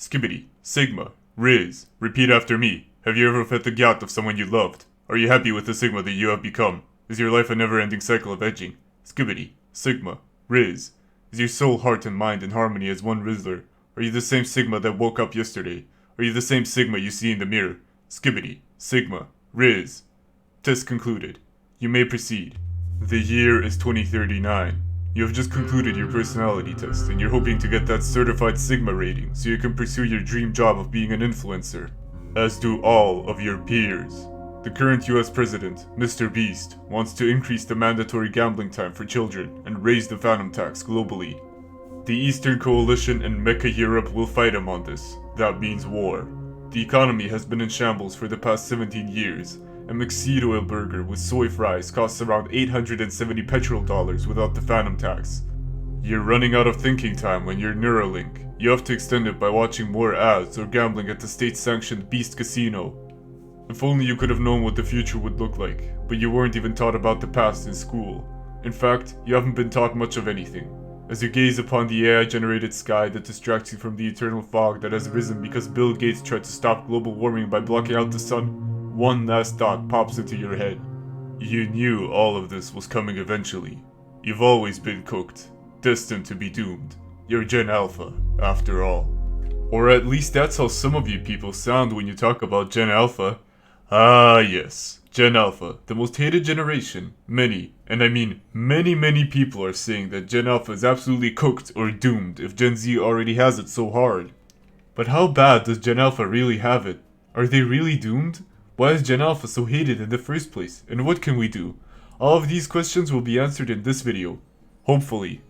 Skibbity, Sigma, Riz. Repeat after me. Have you ever felt the gout of someone you loved? Are you happy with the Sigma that you have become? Is your life a never-ending cycle of edging? Skibbity, Sigma, Riz. Is your soul, heart, and mind in harmony as one Rizzler? Are you the same Sigma that woke up yesterday? Are you the same Sigma you see in the mirror? Skibbity, Sigma, Riz. Test concluded. You may proceed. The year is 2039. You have just concluded your personality test, and you're hoping to get that certified Sigma rating so you can pursue your dream job of being an influencer, as do all of your peers. The current US president, Mr. Beast, wants to increase the mandatory gambling time for children and raise the phantom tax globally. The Eastern Coalition and Mecca Europe will fight him on this. That means war. The economy has been in shambles for the past 17 years. A McSeed oil burger with soy fries costs around 870 petrol dollars without the phantom tax. You're running out of thinking time when you're Neuralink. You have to extend it by watching more ads or gambling at the state-sanctioned Beast Casino. If only you could have known what the future would look like, but you weren't even taught about the past in school. In fact, you haven't been taught much of anything. As you gaze upon the AI-generated sky that distracts you from the eternal fog that has risen because Bill Gates tried to stop global warming by blocking out the sun, one last thought pops into your head. You knew all of this was coming eventually. You've always been cooked, destined to be doomed. You're Gen Alpha, after all. Or at least that's how some of you people sound when you talk about Gen Alpha. Ah yes, Gen Alpha, the most hated generation. Many, and I mean many people are saying that Gen Alpha is absolutely cooked or doomed if Gen Z already has it so hard. But how bad does Gen Alpha really have it? Are they really doomed? Why is Gen Alpha so hated in the first place, and what can we do? All of these questions will be answered in this video. Hopefully.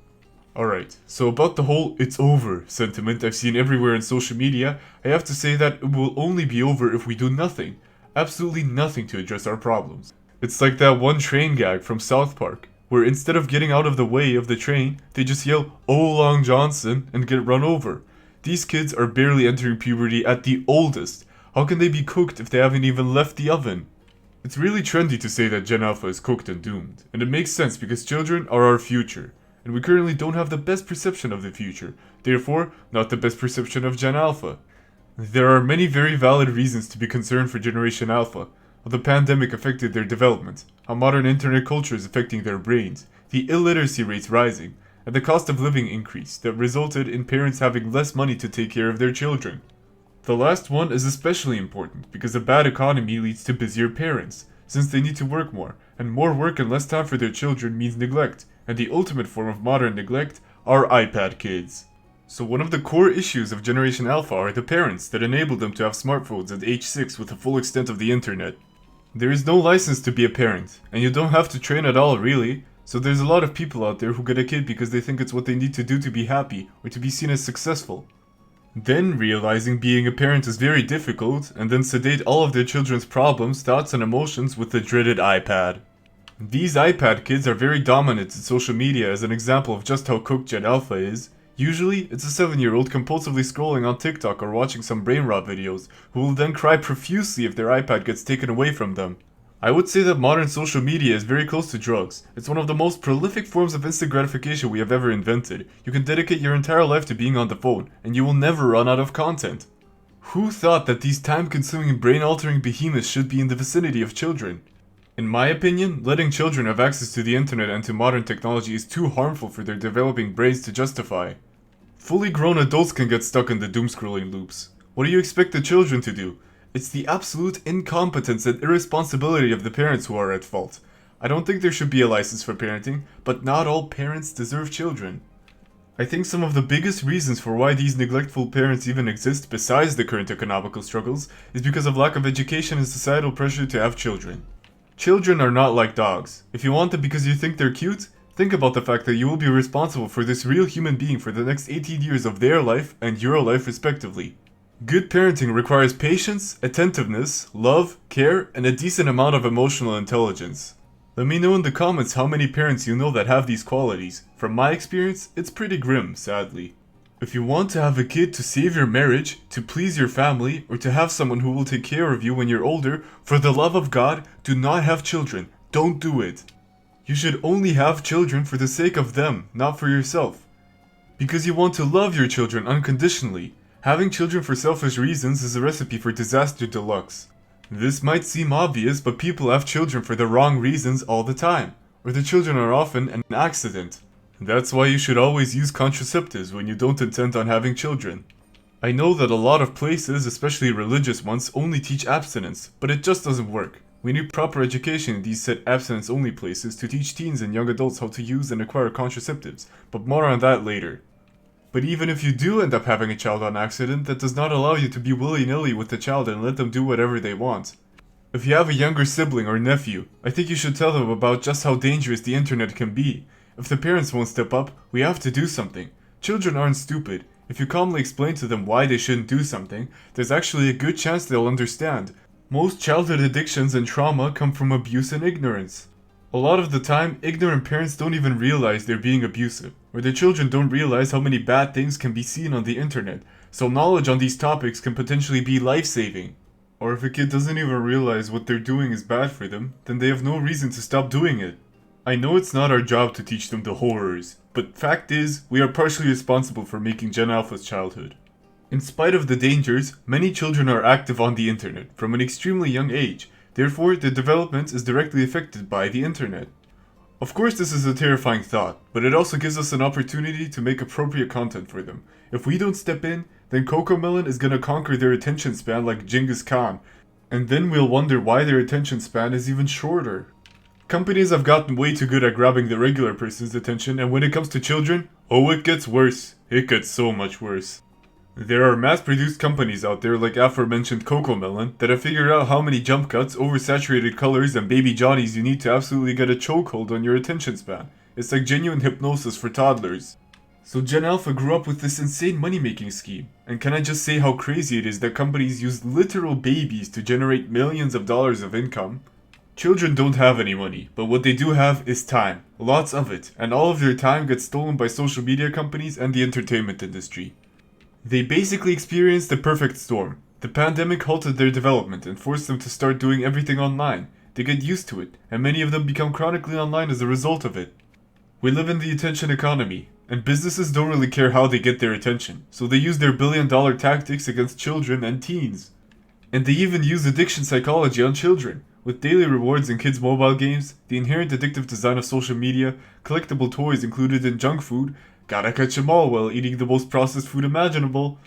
Alright, so about the whole "it's over" sentiment I've seen everywhere in social media, I have to say that it will only be over if we do nothing. Absolutely nothing to address our problems. It's like that one train gag from South Park, where instead of getting out of the way of the train, they just yell "Oh Long Johnson" and get run over. These kids are barely entering puberty at the oldest. How can they be cooked if they haven't even left the oven? It's really trendy to say that Gen Alpha is cooked and doomed, and it makes sense because children are our future, and we currently don't have the best perception of the future, therefore not the best perception of Gen Alpha. There are many very valid reasons to be concerned for Generation Alpha, how the pandemic affected their development, how modern internet culture is affecting their brains, the illiteracy rates rising, and the cost of living increase that resulted in parents having less money to take care of their children. The last one is especially important because a bad economy leads to busier parents, since they need to work more, and more work and less time for their children means neglect, and the ultimate form of modern neglect are iPad kids. So one of the core issues of Generation Alpha are the parents that enable them to have smartphones at age 6 with the full extent of the internet. There is no license to be a parent, and you don't have to train at all really, so there's a lot of people out there who get a kid because they think it's what they need to do to be happy, or to be seen as successful. Then realizing being a parent is very difficult, and then sedate all of their children's problems, thoughts, and emotions with the dreaded iPad. These iPad kids are very dominant in social media as an example of just how cooked Gen Alpha is. Usually, it's a 7-year-old compulsively scrolling on TikTok or watching some brain rot videos, who will then cry profusely if their iPad gets taken away from them. I would say that modern social media is very close to drugs. It's one of the most prolific forms of instant gratification we have ever invented. You can dedicate your entire life to being on the phone, and you will never run out of content. Who thought that these time-consuming, brain-altering behemoths should be in the vicinity of children? In my opinion, letting children have access to the internet and to modern technology is too harmful for their developing brains to justify. Fully grown adults can get stuck in the doom-scrolling loops. What do you expect the children to do? It's the absolute incompetence and irresponsibility of the parents who are at fault. I don't think there should be a license for parenting, but not all parents deserve children. I think some of the biggest reasons for why these neglectful parents even exist, besides the current economical struggles, is because of lack of education and societal pressure to have children. Children are not like dogs. If you want them because you think they're cute, think about the fact that you will be responsible for this real human being for the next 18 years of their life and your life respectively. Good parenting requires patience, attentiveness, love, care, and a decent amount of emotional intelligence. Let me know in the comments how many parents you know that have these qualities. From my experience, it's pretty grim, sadly. If you want to have a kid to save your marriage, to please your family, or to have someone who will take care of you when you're older, for the love of God, do not have children. Don't do it. You should only have children for the sake of them, not for yourself. Because you want to love your children unconditionally. Having children for selfish reasons is a recipe for disaster deluxe. This might seem obvious, but people have children for the wrong reasons all the time, or the children are often an accident. That's why you should always use contraceptives when you don't intend on having children. I know that a lot of places, especially religious ones, only teach abstinence, but it just doesn't work. We need proper education in these set abstinence-only places to teach teens and young adults how to use and acquire contraceptives, but more on that later. But even if you do end up having a child on accident, that does not allow you to be willy-nilly with the child and let them do whatever they want. If you have a younger sibling or nephew, I think you should tell them about just how dangerous the internet can be. If the parents won't step up, we have to do something. Children aren't stupid. If you calmly explain to them why they shouldn't do something, there's actually a good chance they'll understand. Most childhood addictions and trauma come from abuse and ignorance. A lot of the time, ignorant parents don't even realize they're being abusive, or their children don't realize how many bad things can be seen on the internet, so knowledge on these topics can potentially be life-saving. Or if a kid doesn't even realize what they're doing is bad for them, then they have no reason to stop doing it. I know it's not our job to teach them the horrors, but fact is, we are partially responsible for making Gen Alpha's childhood. In spite of the dangers, many children are active on the internet from an extremely young age. Therefore, their development is directly affected by the internet. Of course, this is a terrifying thought, but it also gives us an opportunity to make appropriate content for them. If we don't step in, then Cocomelon is gonna conquer their attention span like Genghis Khan, and then we'll wonder why their attention span is even shorter. Companies have gotten way too good at grabbing the regular person's attention, and when it comes to children, oh, it gets worse. It gets so much worse. There are mass-produced companies out there like aforementioned Cocomelon that have figured out how many jump cuts, oversaturated colors, and baby Johnnies you need to absolutely get a chokehold on your attention span. It's like genuine hypnosis for toddlers. So Gen Alpha grew up with this insane money-making scheme. And can I just say how crazy it is that companies use literal babies to generate millions of dollars of income? Children don't have any money, but what they do have is time. Lots of it, and all of their time gets stolen by social media companies and the entertainment industry. They basically experienced the perfect storm. The pandemic halted their development and forced them to start doing everything online. They get used to it, and many of them become chronically online as a result of it. We live in the attention economy, and businesses don't really care how they get their attention, so they use their billion-dollar tactics against children and teens. And they even use addiction psychology on children. With daily rewards in kids' mobile games, the inherent addictive design of social media, collectible toys included in junk food, gotta catch 'em all while eating the most processed food imaginable.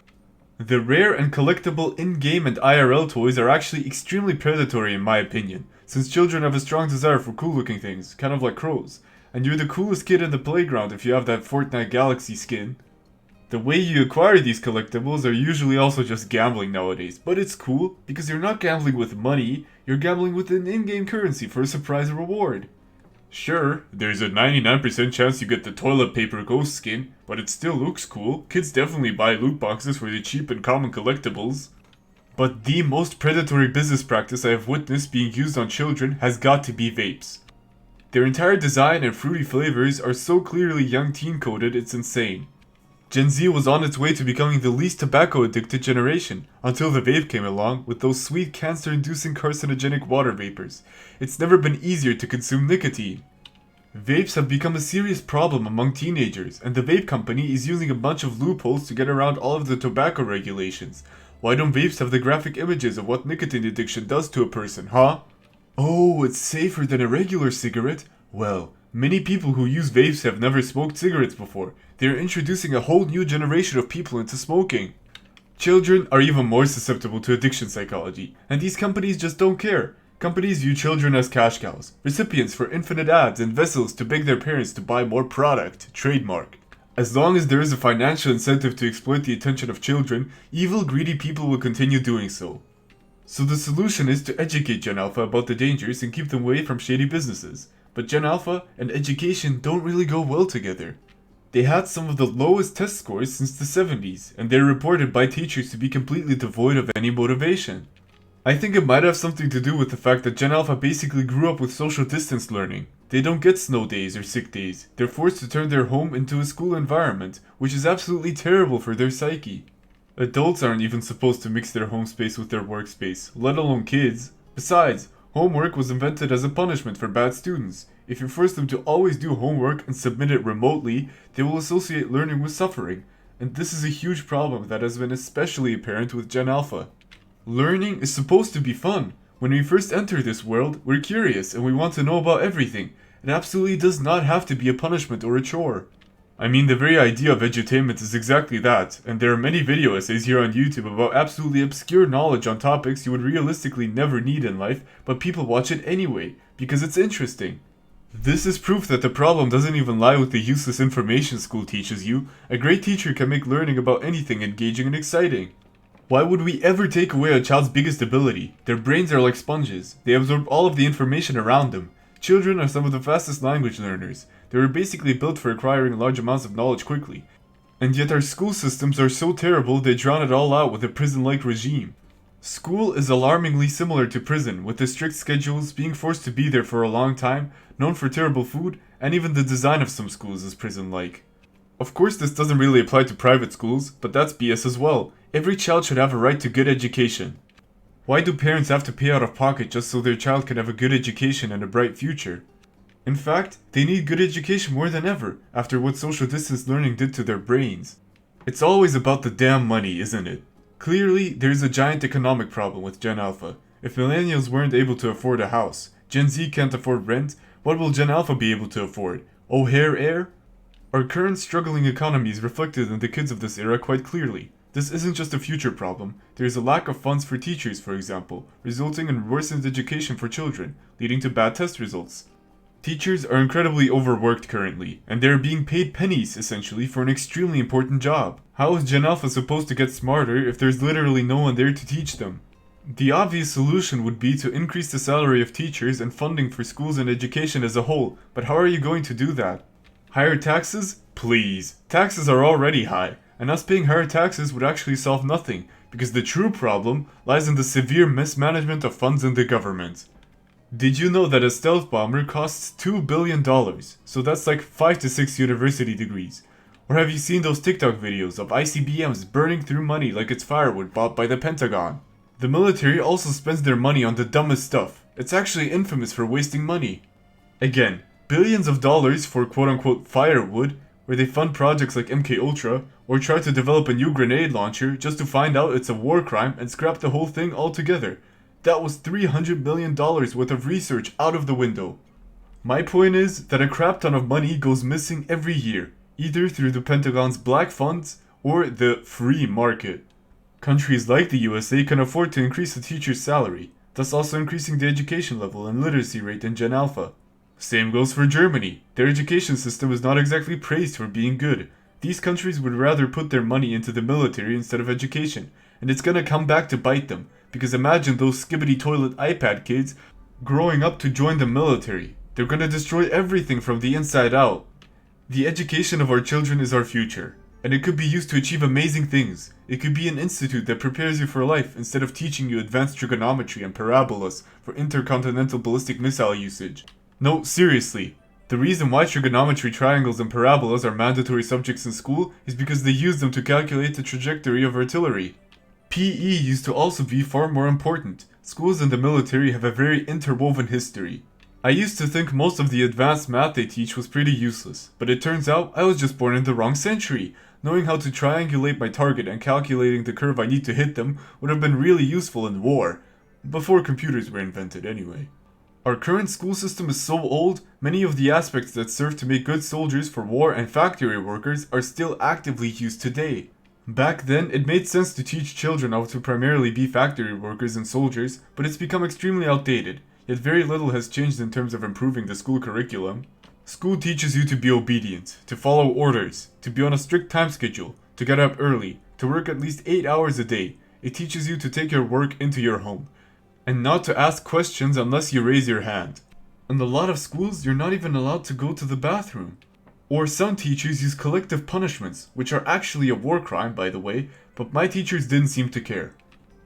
The rare and collectible in-game and IRL toys are actually extremely predatory in my opinion, since children have a strong desire for cool-looking things, kind of like crows, and you're the coolest kid in the playground if you have that Fortnite Galaxy skin. The way you acquire these collectibles are usually also just gambling nowadays, but it's cool because you're not gambling with money, you're gambling with an in-game currency for a surprise reward. Sure, there's a 99% chance you get the toilet paper ghost skin, but it still looks cool. Kids definitely buy loot boxes for the cheap and common collectibles. But the most predatory business practice I have witnessed being used on children has got to be vapes. Their entire design and fruity flavors are so clearly young teen coded it's insane. Gen Z was on its way to becoming the least tobacco-addicted generation, until the vape came along with those sweet cancer-inducing carcinogenic water vapors. It's never been easier to consume nicotine. Vapes have become a serious problem among teenagers, and the vape company is using a bunch of loopholes to get around all of the tobacco regulations. Why don't vapes have the graphic images of what nicotine addiction does to a person, huh? Oh, it's safer than a regular cigarette? Well, many people who use vapes have never smoked cigarettes before. They're introducing a whole new generation of people into smoking. Children are even more susceptible to addiction psychology, and these companies just don't care. Companies view children as cash cows, recipients for infinite ads and vessels to beg their parents to buy more product, trademark. As long as there is a financial incentive to exploit the attention of children, evil, greedy people will continue doing so. So the solution is to educate Gen Alpha about the dangers and keep them away from shady businesses. But Gen Alpha and education don't really go well together. They had some of the lowest test scores since the 70s, and they're reported by teachers to be completely devoid of any motivation. I think it might have something to do with the fact that Gen Alpha basically grew up with social distance learning. They don't get snow days or sick days. They're forced to turn their home into a school environment, which is absolutely terrible for their psyche. Adults aren't even supposed to mix their home space with their workspace, let alone kids. Besides, homework was invented as a punishment for bad students. If you force them to always do homework and submit it remotely, they will associate learning with suffering. and this is a huge problem that has been especially apparent with Gen Alpha. Learning is supposed to be fun. When we first enter this world, we're curious and we want to know about everything. It absolutely does not have to be a punishment or a chore. I mean, the very idea of edutainment is exactly that, and there are many video essays here on YouTube about absolutely obscure knowledge on topics you would realistically never need in life, but people watch it anyway, because it's interesting. This is proof that the problem doesn't even lie with the useless information school teaches you. A great teacher can make learning about anything engaging and exciting. Why would we ever take away a child's biggest ability? Their brains are like sponges. They absorb all of the information around them. Children are some of the fastest language learners. They were basically built for acquiring large amounts of knowledge quickly. And yet our school systems are so terrible they drown it all out with a prison-like regime. School is alarmingly similar to prison, with the strict schedules, being forced to be there for a long time, known for terrible food, and even the design of some schools is prison-like. Of course this doesn't really apply to private schools, but that's BS as well. Every child should have a right to good education. Why do parents have to pay out of pocket just so their child can have a good education and a bright future? In fact, they need good education more than ever, after what social distance learning did to their brains. It's always about the damn money, isn't it? Clearly, there's a giant economic problem with Gen Alpha. If millennials weren't able to afford a house, Gen Z can't afford rent, what will Gen Alpha be able to afford? O'Hare air? Our current struggling economy is reflected in the kids of this era quite clearly. This isn't just a future problem, there is a lack of funds for teachers, for example, resulting in worsened education for children, leading to bad test results. Teachers are incredibly overworked currently, and they are being paid pennies, essentially, for an extremely important job. How is Gen Alpha supposed to get smarter if there's literally no one there to teach them? The obvious solution would be to increase the salary of teachers and funding for schools and education as a whole, but how are you going to do that? Higher taxes? Please. Taxes are already high, and us paying higher taxes would actually solve nothing, because the true problem lies in the severe mismanagement of funds in the government. Did you know that a stealth bomber costs $2 billion? So that's like 5 to 6 university degrees. Or have you seen those TikTok videos of ICBMs burning through money like it's firewood bought by the Pentagon? The military also spends their money on the dumbest stuff. It's actually infamous for wasting money. Again, billions of dollars for quote-unquote firewood, where they fund projects like MKUltra, or try to develop a new grenade launcher just to find out it's a war crime and scrap the whole thing altogether. That was $300 million worth of research out of the window. My point is that a crap ton of money goes missing every year, either through the Pentagon's black funds or the free market. Countries like the USA can afford to increase the teacher's salary, thus also increasing the education level and literacy rate in Gen Alpha. Same goes for Germany. Their education system is not exactly praised for being good. These countries would rather put their money into the military instead of education, and it's gonna come back to bite them. Because imagine those skibbity toilet iPad kids growing up to join the military. They're gonna destroy everything from the inside out. The education of our children is our future, and it could be used to achieve amazing things. It could be an institute that prepares you for life instead of teaching you advanced trigonometry and parabolas for intercontinental ballistic missile usage. No, seriously. The reason why trigonometry, triangles, and parabolas are mandatory subjects in school is because they use them to calculate the trajectory of artillery. PE used to also be far more important. Schools and the military have a very interwoven history. I used to think most of the advanced math they teach was pretty useless, but it turns out I was just born in the wrong century. Knowing how to triangulate my target and calculating the curve I need to hit them would have been really useful in war. Before computers were invented anyway. Our current school system is so old, many of the aspects that serve to make good soldiers for war and factory workers are still actively used today. Back then, it made sense to teach children how to primarily be factory workers and soldiers, but it's become extremely outdated, yet very little has changed in terms of improving the school curriculum. School teaches you to be obedient, to follow orders, to be on a strict time schedule, to get up early, to work at least 8 hours a day. It teaches you to take your work into your home, and not to ask questions unless you raise your hand. In a lot of schools, you're not even allowed to go to the bathroom. Or some teachers use collective punishments, which are actually a war crime, by the way, but my teachers didn't seem to care.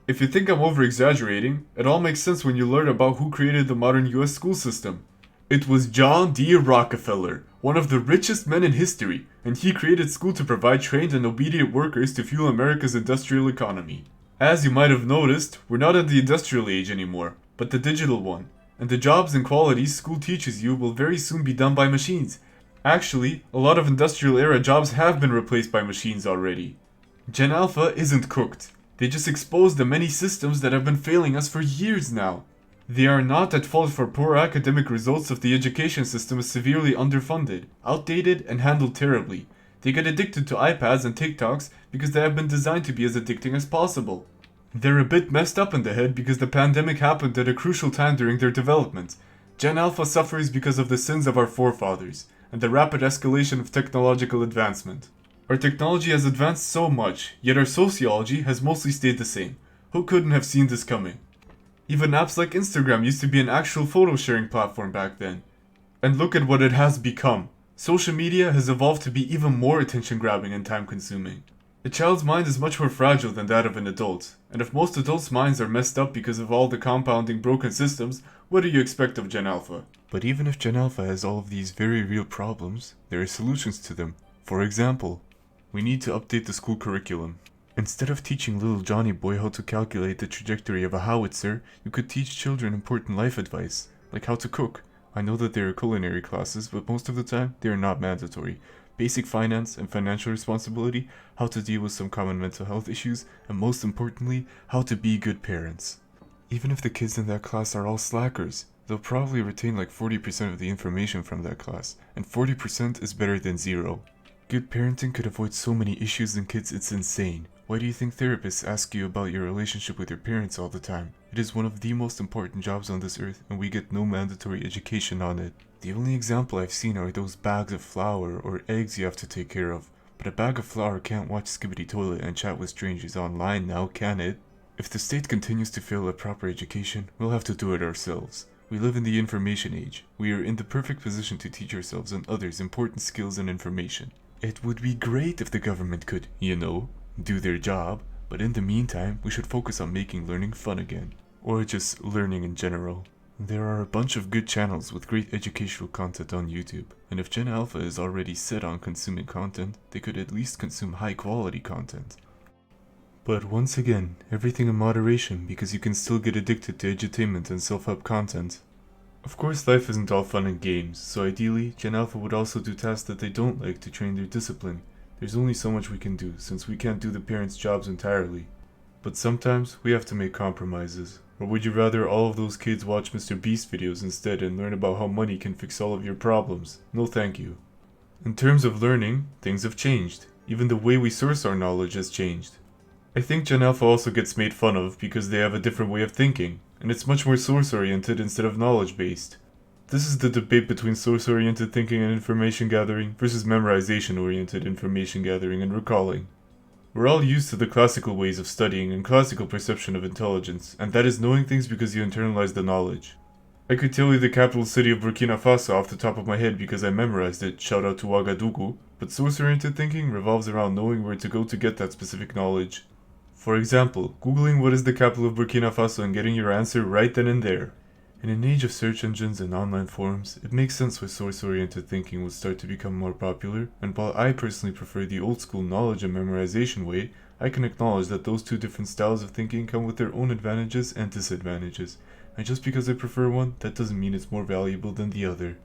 If you think I'm over-exaggerating, it all makes sense when you learn about who created the modern US school system. It was John D. Rockefeller, one of the richest men in history, and he created school to provide trained and obedient workers to fuel America's industrial economy. As you might have noticed, we're not in the industrial age anymore, but the digital one, and the jobs and qualities school teaches you will very soon be done by machines. Actually, a lot of industrial era jobs have been replaced by machines already. Gen Alpha isn't cooked. They just exposed the many systems that have been failing us for years now. They are not at fault for poor academic results if the education system is severely underfunded, outdated, and handled terribly. They get addicted to iPads and TikToks because they have been designed to be as addicting as possible. They're a bit messed up in the head because the pandemic happened at a crucial time during their development. Gen Alpha suffers because of the sins of our forefathers, and the rapid escalation of technological advancement. Our technology has advanced so much, yet our sociology has mostly stayed the same. Who couldn't have seen this coming? Even apps like Instagram used to be an actual photo sharing platform back then. And look at what it has become. Social media has evolved to be even more attention grabbing and time consuming. A child's mind is much more fragile than that of an adult, and if most adults' minds are messed up because of all the compounding broken systems, what do you expect of Gen Alpha? But even if Gen Alpha has all of these very real problems, there are solutions to them. For example, we need to update the school curriculum. Instead of teaching little Johnny boy how to calculate the trajectory of a howitzer, you could teach children important life advice, like how to cook. I know that there are culinary classes, but most of the time, they are not mandatory. Basic finance and financial responsibility, how to deal with some common mental health issues, and most importantly, how to be good parents. Even if the kids in that class are all slackers, they'll probably retain like 40% of the information from that class, and 40% is better than zero. Good parenting could avoid so many issues in kids, it's insane. Why do you think therapists ask you about your relationship with your parents all the time? It is one of the most important jobs on this earth, and we get no mandatory education on it. The only example I've seen are those bags of flour or eggs you have to take care of. But a bag of flour can't watch Skibbity Toilet and chat with strangers online now, can it? If the state continues to fail at proper education, we'll have to do it ourselves. We live in the information age. We are in the perfect position to teach ourselves and others important skills and information. It would be great if the government could, do their job, but in the meantime, we should focus on making learning fun again. Or just learning in general. There are a bunch of good channels with great educational content on YouTube, and if Gen Alpha is already set on consuming content, they could at least consume high quality content. But once again, everything in moderation because you can still get addicted to edutainment and self-help content. Of course, life isn't all fun and games, so ideally, Gen Alpha would also do tasks that they don't like to train their discipline. There's only so much we can do, since we can't do the parents' jobs entirely. But sometimes, we have to make compromises. Or would you rather all of those kids watch Mr. Beast videos instead and learn about how money can fix all of your problems? No thank you. In terms of learning, things have changed. Even the way we source our knowledge has changed. I think Gen Alpha also gets made fun of because they have a different way of thinking, and it's much more source-oriented instead of knowledge-based. This is the debate between source-oriented thinking and information gathering versus memorization-oriented information gathering and recalling. We're all used to the classical ways of studying and classical perception of intelligence, and that is knowing things because you internalize the knowledge. I could tell you the capital city of Burkina Faso off the top of my head because I memorized it, shout out to Ouagadougou, but source-oriented thinking revolves around knowing where to go to get that specific knowledge. For example, googling what is the capital of Burkina Faso and getting your answer right then and there. In an age of search engines and online forums, it makes sense why source-oriented thinking would start to become more popular, and while I personally prefer the old-school knowledge and memorization way, I can acknowledge that those two different styles of thinking come with their own advantages and disadvantages, and just because I prefer one, that doesn't mean it's more valuable than the other.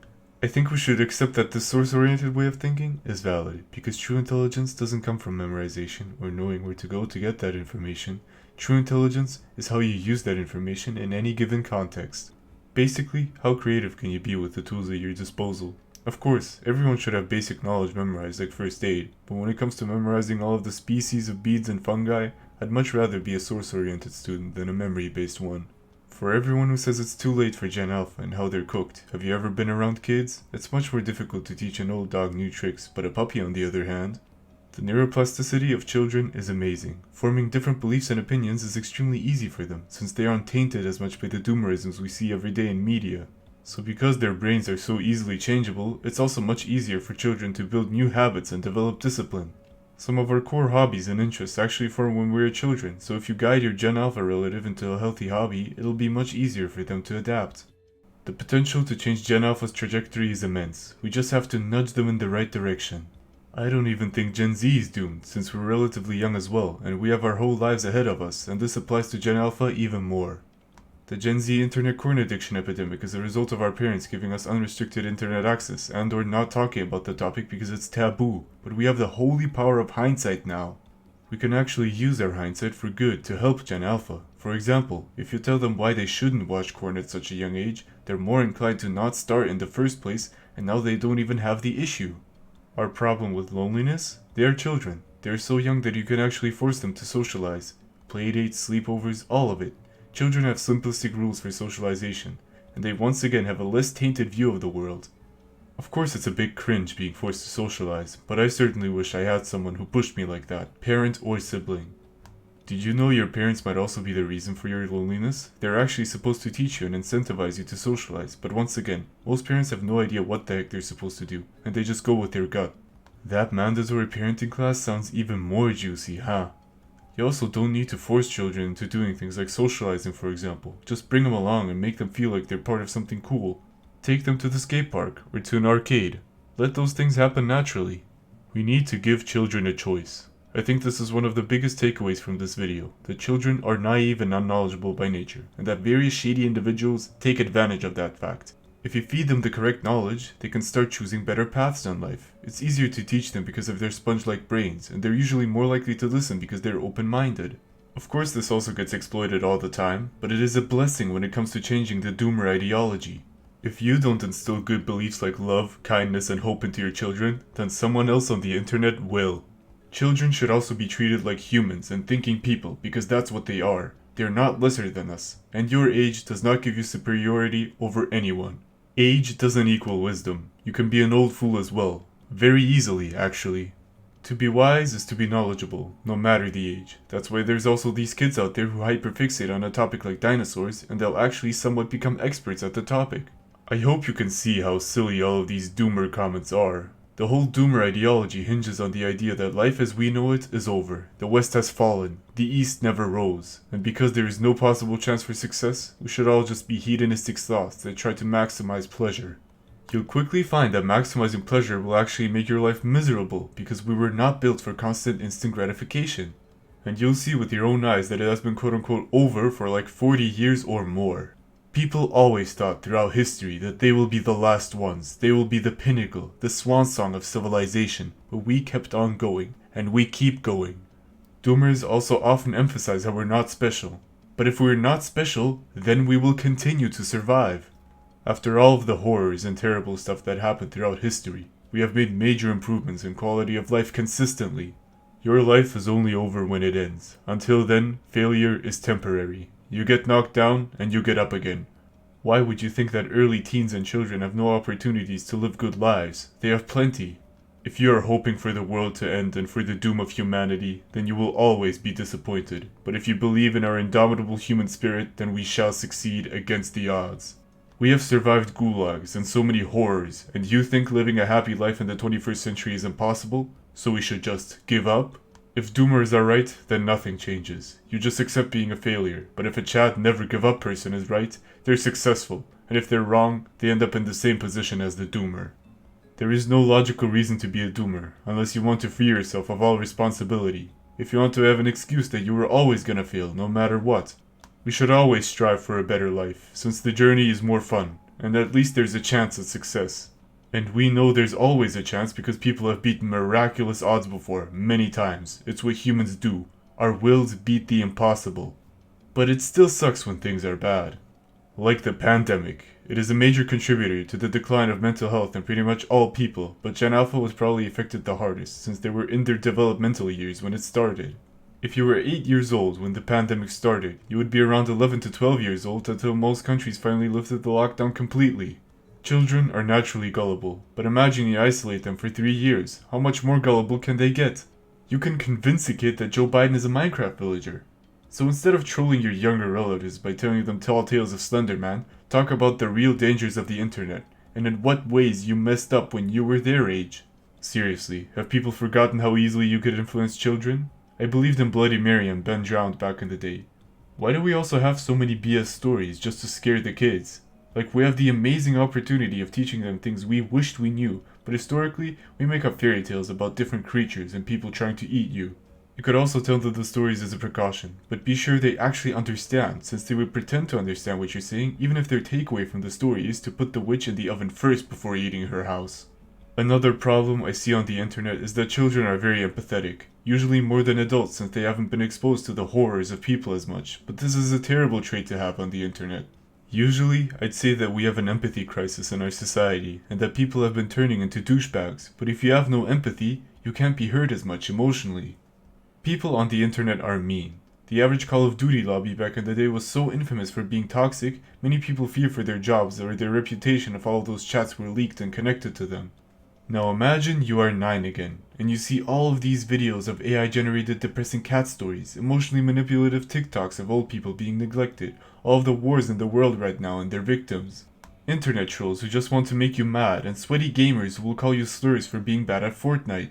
I think we should accept that this source-oriented way of thinking is valid, because true intelligence doesn't come from memorization or knowing where to go to get that information. True intelligence is how you use that information in any given context. Basically, how creative can you be with the tools at your disposal? Of course, everyone should have basic knowledge memorized like first aid, but when it comes to memorizing all of the species of beads and fungi, I'd much rather be a source-oriented student than a memory-based one. For everyone who says it's too late for Gen Alpha and how they're cooked, have you ever been around kids? It's much more difficult to teach an old dog new tricks, but a puppy on the other hand. The neuroplasticity of children is amazing. Forming different beliefs and opinions is extremely easy for them, since they aren't tainted as much by the doomerisms we see every day in media. So because their brains are so easily changeable, it's also much easier for children to build new habits and develop discipline. Some of our core hobbies and interests actually form when we were children, so if you guide your Gen Alpha relative into a healthy hobby, it'll be much easier for them to adapt. The potential to change Gen Alpha's trajectory is immense. We just have to nudge them in the right direction. I don't even think Gen Z is doomed, since we're relatively young as well, and we have our whole lives ahead of us, and this applies to Gen Alpha even more. The Gen Z internet corn addiction epidemic is a result of our parents giving us unrestricted internet access and or not talking about the topic because it's taboo, but we have the holy power of hindsight now. We can actually use our hindsight for good to help Gen Alpha. For example, if you tell them why they shouldn't watch corn at such a young age, they're more inclined to not start in the first place, and now they don't even have the issue. Our problem with loneliness? They are children. They are so young that you can actually force them to socialize. Playdates, sleepovers, all of it. Children have simplistic rules for socialization, and they once again have a less tainted view of the world. Of course it's a big cringe being forced to socialize, but I certainly wish I had someone who pushed me like that, parent or sibling. Did you know your parents might also be the reason for your loneliness? They're actually supposed to teach you and incentivize you to socialize, but once again, most parents have no idea what the heck they're supposed to do, and they just go with their gut. That mandatory parenting class sounds even more juicy, huh? You also don't need to force children into doing things like socializing, for example. Just bring them along and make them feel like they're part of something cool. Take them to the skate park or to an arcade. Let those things happen naturally. We need to give children a choice. I think this is one of the biggest takeaways from this video, that children are naive and unknowledgeable by nature, and that various shady individuals take advantage of that fact. If you feed them the correct knowledge, they can start choosing better paths in life. It's easier to teach them because of their sponge-like brains, and they're usually more likely to listen because they're open-minded. Of course this also gets exploited all the time, but it is a blessing when it comes to changing the doomer ideology. If you don't instill good beliefs like love, kindness, and hope into your children, then someone else on the internet will. Children should also be treated like humans and thinking people, because that's what they are. They're not lesser than us, and your age does not give you superiority over anyone. Age doesn't equal wisdom. You can be an old fool as well. Very easily, actually. To be wise is to be knowledgeable, no matter the age. That's why there's also these kids out there who hyperfixate on a topic like dinosaurs, and they'll actually somewhat become experts at the topic. I hope you can see how silly all of these doomer comments are. The whole doomer ideology hinges on the idea that life as we know it is over, the West has fallen, the East never rose, and because there is no possible chance for success, we should all just be hedonistic sloths that try to maximize pleasure. You'll quickly find that maximizing pleasure will actually make your life miserable, because we were not built for constant instant gratification. And you'll see with your own eyes that it has been quote-unquote over for like 40 years or more. People always thought throughout history that they will be the last ones, they will be the pinnacle, the swan song of civilization, but we kept on going, and we keep going. Doomers also often emphasize how we're not special, but if we're not special, then we will continue to survive. After all of the horrors and terrible stuff that happened throughout history, we have made major improvements in quality of life consistently. Your life is only over when it ends. Until then, failure is temporary. You get knocked down, and you get up again. Why would you think that early teens and children have no opportunities to live good lives? They have plenty. If you are hoping for the world to end and for the doom of humanity, then you will always be disappointed. But if you believe in our indomitable human spirit, then we shall succeed against the odds. We have survived gulags and so many horrors, and you think living a happy life in the 21st century is impossible? So we should just give up? If doomers are right, then nothing changes. You just accept being a failure. But if a Chad never give up person is right, they're successful. And if they're wrong, they end up in the same position as the doomer. There is no logical reason to be a doomer, unless you want to free yourself of all responsibility. If you want to have an excuse that you were always gonna fail, no matter what. We should always strive for a better life, since the journey is more fun, and at least there's a chance at success. And we know there's always a chance because people have beaten miraculous odds before, many times. It's what humans do. Our wills beat the impossible. But it still sucks when things are bad. Like the pandemic, it is a major contributor to the decline of mental health in pretty much all people, but Gen Alpha was probably affected the hardest, since they were in their developmental years when it started. If you were 8 years old when the pandemic started, you would be around 11 to 12 years old until most countries finally lifted the lockdown completely. Children are naturally gullible, but imagine you isolate them for 3 years. How much more gullible can they get? You can convince a kid that Joe Biden is a Minecraft villager. So instead of trolling your younger relatives by telling them tall tales of Slender Man, talk about the real dangers of the internet, and in what ways you messed up when you were their age. Seriously, have people forgotten how easily you could influence children? I believed in Bloody Mary and Ben drowned back in the day. Why do we also have so many BS stories just to scare the kids? Like, we have the amazing opportunity of teaching them things we wished we knew, but historically, we make up fairy tales about different creatures and people trying to eat you. You could also tell them the stories as a precaution, but be sure they actually understand, since they would pretend to understand what you're saying even if their takeaway from the story is to put the witch in the oven first before eating her house. Another problem I see on the internet is that children are very empathetic, usually more than adults since they haven't been exposed to the horrors of people as much, but this is a terrible trait to have on the internet. Usually, I'd say that we have an empathy crisis in our society, and that people have been turning into douchebags, but if you have no empathy, you can't be hurt as much emotionally. People on the internet are mean. The average Call of Duty lobby back in the day was so infamous for being toxic, many people fear for their jobs or their reputation if all of those chats were leaked and connected to them. Now imagine you are 9 again, and you see all of these videos of AI-generated depressing cat stories, emotionally manipulative TikToks of old people being neglected, all of the wars in the world right now and their victims. Internet trolls who just want to make you mad, and sweaty gamers who will call you slurs for being bad at Fortnite.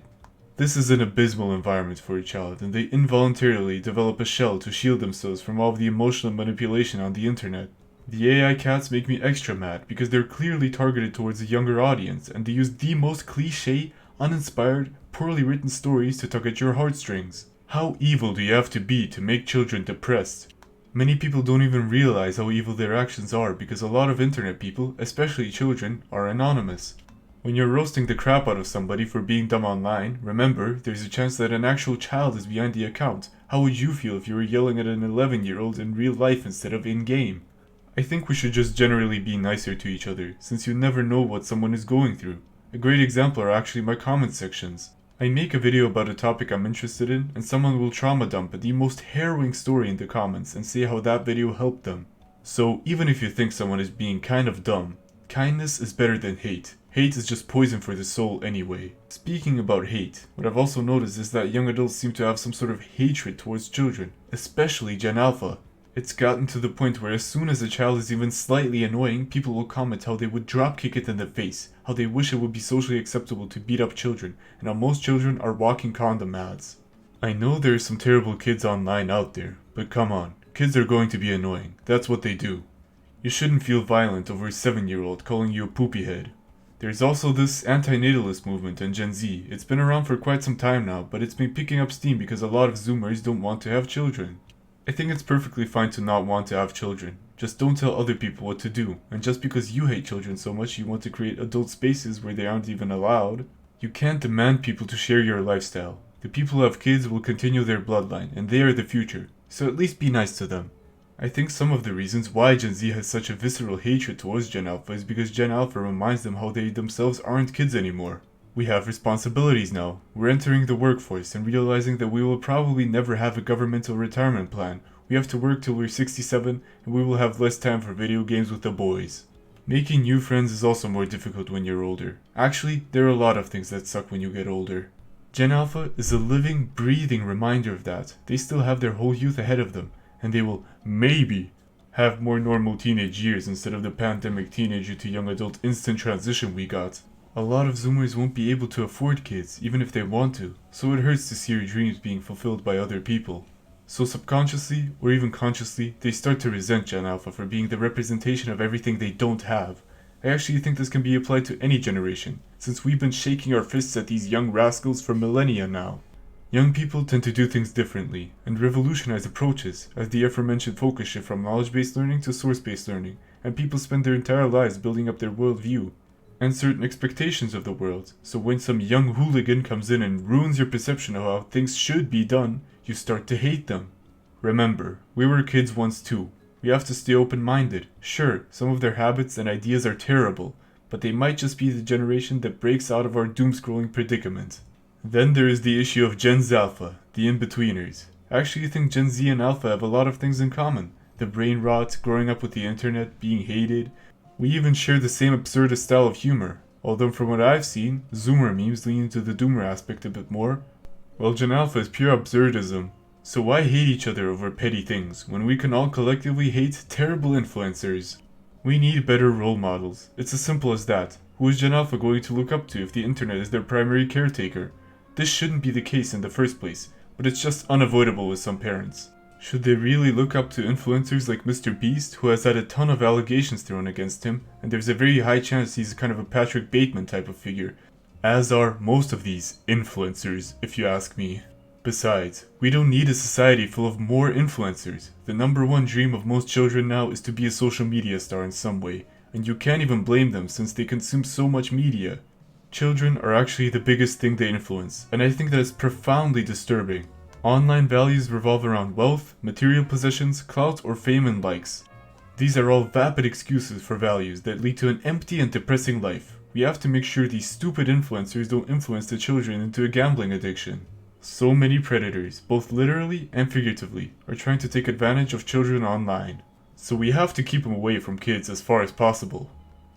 This is an abysmal environment for a child, and they involuntarily develop a shell to shield themselves from all of the emotional manipulation on the internet. The AI cats make me extra mad because they're clearly targeted towards a younger audience, and they use the most cliché, uninspired, poorly written stories to tug at your heartstrings. How evil do you have to be to make children depressed? Many people don't even realize how evil their actions are because a lot of internet people, especially children, are anonymous. When you're roasting the crap out of somebody for being dumb online, remember, there's a chance that an actual child is behind the account. How would you feel if you were yelling at an 11-year-old in real life instead of in-game? I think we should just generally be nicer to each other, since you never know what someone is going through. A great example are actually my comment sections. I make a video about a topic I'm interested in, and someone will trauma dump the most harrowing story in the comments and say how that video helped them. So, even if you think someone is being kind of dumb, kindness is better than hate. Hate is just poison for the soul anyway. Speaking about hate, what I've also noticed is that young adults seem to have some sort of hatred towards children, especially Gen Alpha. It's gotten to the point where as soon as a child is even slightly annoying, people will comment how they would drop kick it in the face, how they wish it would be socially acceptable to beat up children, and how most children are walking condom ads. I know there are some terrible kids online out there, but come on, kids are going to be annoying, that's what they do. You shouldn't feel violent over a 7-year-old calling you a poopy head. There's also this anti-natalist movement in Gen Z. It's been around for quite some time now, but it's been picking up steam because a lot of Zoomers don't want to have children. I think it's perfectly fine to not want to have children. Just don't tell other people what to do, and just because you hate children so much you want to create adult spaces where they aren't even allowed, you can't demand people to share your lifestyle. The people who have kids will continue their bloodline, and they are the future, so at least be nice to them. I think some of the reasons why Gen Z has such a visceral hatred towards Gen Alpha is because Gen Alpha reminds them how they themselves aren't kids anymore. We have responsibilities now. We're entering the workforce and realizing that we will probably never have a governmental retirement plan. We have to work till we're 67 and we will have less time for video games with the boys. Making new friends is also more difficult when you're older. Actually, there are a lot of things that suck when you get older. Gen Alpha is a living, breathing reminder of that. They still have their whole youth ahead of them, and they will, maybe, have more normal teenage years instead of the pandemic teenager to young adult instant transition we got. A lot of Zoomers won't be able to afford kids, even if they want to, so it hurts to see your dreams being fulfilled by other people. So subconsciously, or even consciously, they start to resent Gen Alpha for being the representation of everything they don't have. I actually think this can be applied to any generation, since we've been shaking our fists at these young rascals for millennia now. Young people tend to do things differently, and revolutionize approaches, as the aforementioned focus shift from knowledge-based learning to source-based learning, and people spend their entire lives building up their worldview, and certain expectations of the world, so when some young hooligan comes in and ruins your perception of how things should be done, you start to hate them. Remember, we were kids once too. We have to stay open-minded. Sure, some of their habits and ideas are terrible, but they might just be the generation that breaks out of our doom-scrolling predicament. Then there is the issue of Gen Alpha, the in-betweeners. I actually think Gen Z and Alpha have a lot of things in common. The brain rot, growing up with the internet, being hated. We even share the same absurdist style of humor, although from what I've seen, Zoomer memes lean into the doomer aspect a bit more. Well, Gen Alpha is pure absurdism. So why hate each other over petty things, when we can all collectively hate terrible influencers? We need better role models. It's as simple as that. Who is Gen Alpha going to look up to if the internet is their primary caretaker? This shouldn't be the case in the first place, but it's just unavoidable with some parents. Should they really look up to influencers like Mr. Beast, who has had a ton of allegations thrown against him, and there's a very high chance he's kind of a Patrick Bateman type of figure, as are most of these influencers, if you ask me. Besides, we don't need a society full of more influencers. The number one dream of most children now is to be a social media star in some way, and you can't even blame them since they consume so much media. Children are actually the biggest thing they influence, and I think that is profoundly disturbing. Online values revolve around wealth, material possessions, clout, or fame and likes. These are all vapid excuses for values that lead to an empty and depressing life. We have to make sure these stupid influencers don't influence the children into a gambling addiction. So many predators, both literally and figuratively, are trying to take advantage of children online. So we have to keep them away from kids as far as possible.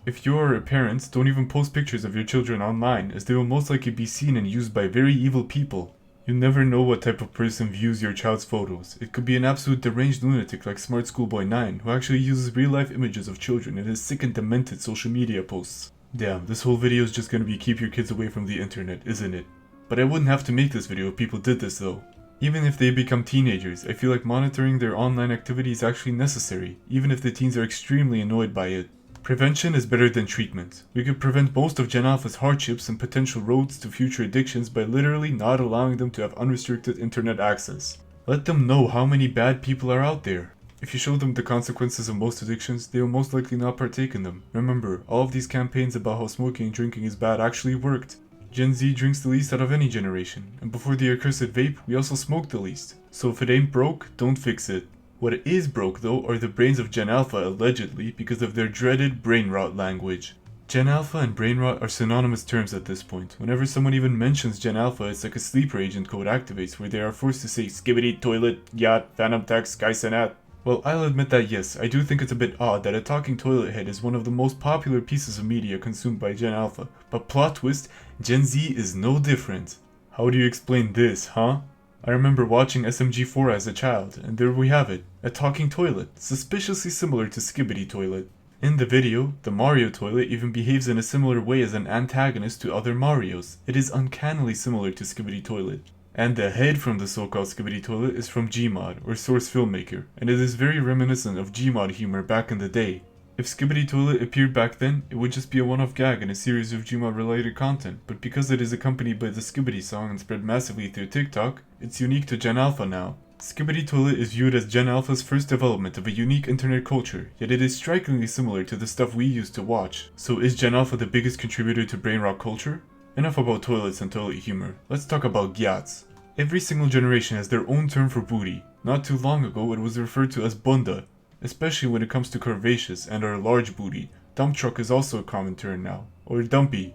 If you or a parent, don't even post pictures of your children online, as they will most likely be seen and used by very evil people. You never know what type of person views your child's photos. It could be an absolute deranged lunatic like Smart Schoolboy 9, who actually uses real-life images of children in his sick and demented social media posts. Damn, this whole video is just gonna be keep your kids away from the internet, isn't it? But I wouldn't have to make this video if people did this though. Even if they become teenagers, I feel like monitoring their online activity is actually necessary, even if the teens are extremely annoyed by it. Prevention is better than treatment. We could prevent most of Gen Alpha's hardships and potential roads to future addictions by literally not allowing them to have unrestricted internet access. Let them know how many bad people are out there. If you show them the consequences of most addictions, they will most likely not partake in them. Remember, all of these campaigns about how smoking and drinking is bad actually worked. Gen Z drinks the least out of any generation, and before the accursed vape, we also smoked the least. So if it ain't broke, don't fix it. What is broke though are the brains of Gen Alpha allegedly because of their dreaded brain rot language. Gen Alpha and brain rot are synonymous terms at this point. Whenever someone even mentions Gen Alpha, it's like a sleeper agent code activates where they are forced to say skibbity, toilet, yacht, phantom text, skysenat. Well, I'll admit that yes, I do think it's a bit odd that a talking toilet head is one of the most popular pieces of media consumed by Gen Alpha, but plot twist, Gen Z is no different. How do you explain this, huh? I remember watching SMG4 as a child, and there we have it, a talking toilet, suspiciously similar to Skibbity Toilet. In the video, the Mario toilet even behaves in a similar way as an antagonist to other Marios. It is uncannily similar to Skibbity Toilet. And the head from the so-called Skibbity Toilet is from Gmod, or Source Filmmaker, and it is very reminiscent of Gmod humor back in the day. If Skibbity Toilet appeared back then, it would just be a one-off gag in a series of Gmod related content, but because it is accompanied by the Skibbity song and spread massively through TikTok, it's unique to Gen Alpha now. Skibbity Toilet is viewed as Gen Alpha's first development of a unique internet culture, yet it is strikingly similar to the stuff we used to watch. So is Gen Alpha the biggest contributor to brain rot culture? Enough about toilets and toilet humor, let's talk about gyats. Every single generation has their own term for booty. Not too long ago it was referred to as bunda, especially when it comes to curvaceous and or large booty. Dump truck is also a common term now, or dumpy.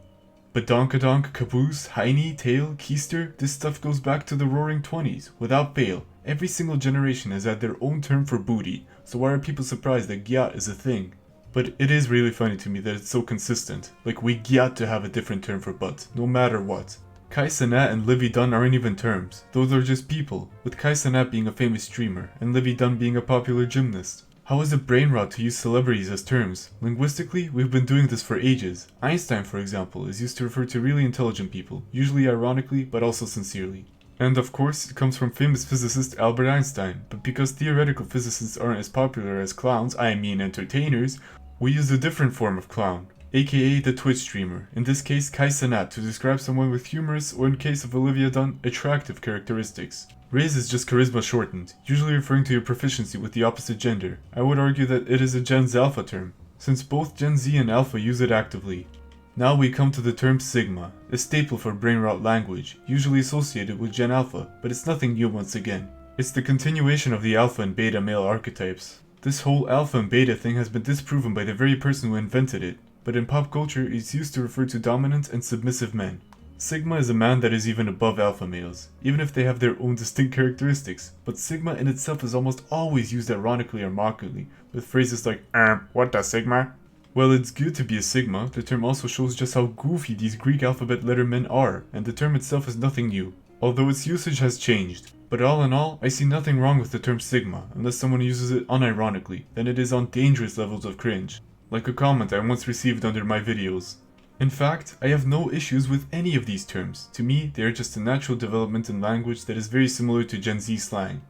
Badonkadonk, caboose, hiney, tail, keister, this stuff goes back to the roaring 20s, without fail. Every single generation has had their own term for booty, so why are people surprised that gyat is a thing? But it is really funny to me that it's so consistent, like we gyat to have a different term for butt, no matter what. Kai Cenat and Livy Dunn aren't even terms, those are just people, with Kai Cenat being a famous streamer, and Livy Dunn being a popular gymnast. How is it brain rot to use celebrities as terms? Linguistically, we've been doing this for ages. Einstein, for example, is used to refer to really intelligent people, usually ironically, but also sincerely. And of course, it comes from famous physicist Albert Einstein, but because theoretical physicists aren't as popular as clowns, I mean entertainers, we use a different form of clown, aka the Twitch streamer, in this case Kai Cenat, to describe someone with humorous, or in case of Olivia Dunn, attractive characteristics. Riz is just charisma shortened, usually referring to your proficiency with the opposite gender. I would argue that it is a Gen Z Alpha term, since both Gen Z and Alpha use it actively. Now we come to the term Sigma, a staple for brain rot language, usually associated with Gen Alpha, but it's nothing new once again. It's the continuation of the Alpha and Beta male archetypes. This whole Alpha and Beta thing has been disproven by the very person who invented it, but in pop culture it's used to refer to dominant and submissive men. Sigma is a man that is even above alpha males, even if they have their own distinct characteristics, but Sigma in itself is almost always used ironically or mockingly, with phrases like, what the Sigma? Well, it's good to be a Sigma, the term also shows just how goofy these Greek alphabet letter men are, and the term itself is nothing new, although its usage has changed. But all in all, I see nothing wrong with the term Sigma, unless someone uses it unironically, then it is on dangerous levels of cringe, like a comment I once received under my videos. In fact, I have no issues with any of these terms. To me, they are just a natural development in language that is very similar to Gen Z slang.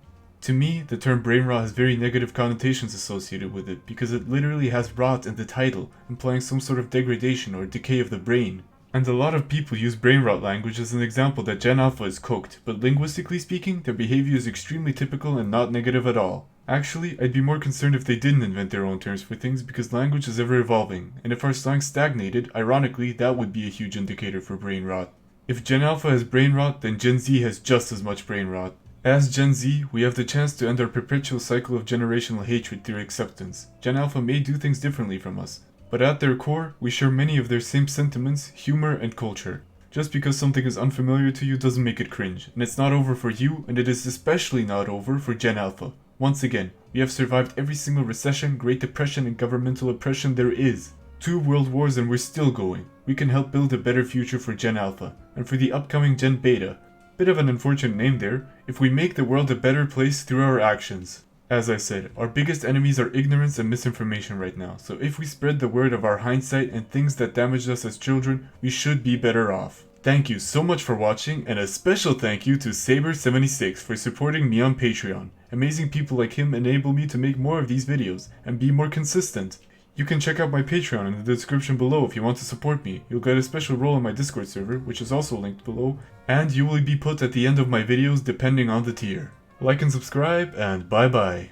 To me, the term brain rot has very negative connotations associated with it because it literally has rot in the title, implying some sort of degradation or decay of the brain. And a lot of people use brain rot language as an example that Gen Alpha is coked, but linguistically speaking, their behavior is extremely typical and not negative at all. Actually, I'd be more concerned if they didn't invent their own terms for things because language is ever evolving, and if our slang stagnated, ironically, that would be a huge indicator for brain rot. If Gen Alpha has brain rot, then Gen Z has just as much brain rot. As Gen Z, we have the chance to end our perpetual cycle of generational hatred through acceptance. Gen Alpha may do things differently from us, but at their core, we share many of their same sentiments, humor, and culture. Just because something is unfamiliar to you doesn't make it cringe, and it's not over for you, and it is especially not over for Gen Alpha. Once again, we have survived every single recession, Great Depression, and governmental oppression there is. 2 world wars and we're still going. We can help build a better future for Gen Alpha, and for the upcoming Gen Beta. Bit of an unfortunate name there, if we make the world a better place through our actions. As I said, our biggest enemies are ignorance and misinformation right now, so if we spread the word of our hindsight and things that damaged us as children, we should be better off. Thank you so much for watching, and a special thank you to Saber76 for supporting me on Patreon. Amazing people like him enable me to make more of these videos, and be more consistent. You can check out my Patreon in the description below if you want to support me. You'll get a special role in my Discord server, which is also linked below, and you will be put at the end of my videos depending on the tier. Like and subscribe, and bye bye.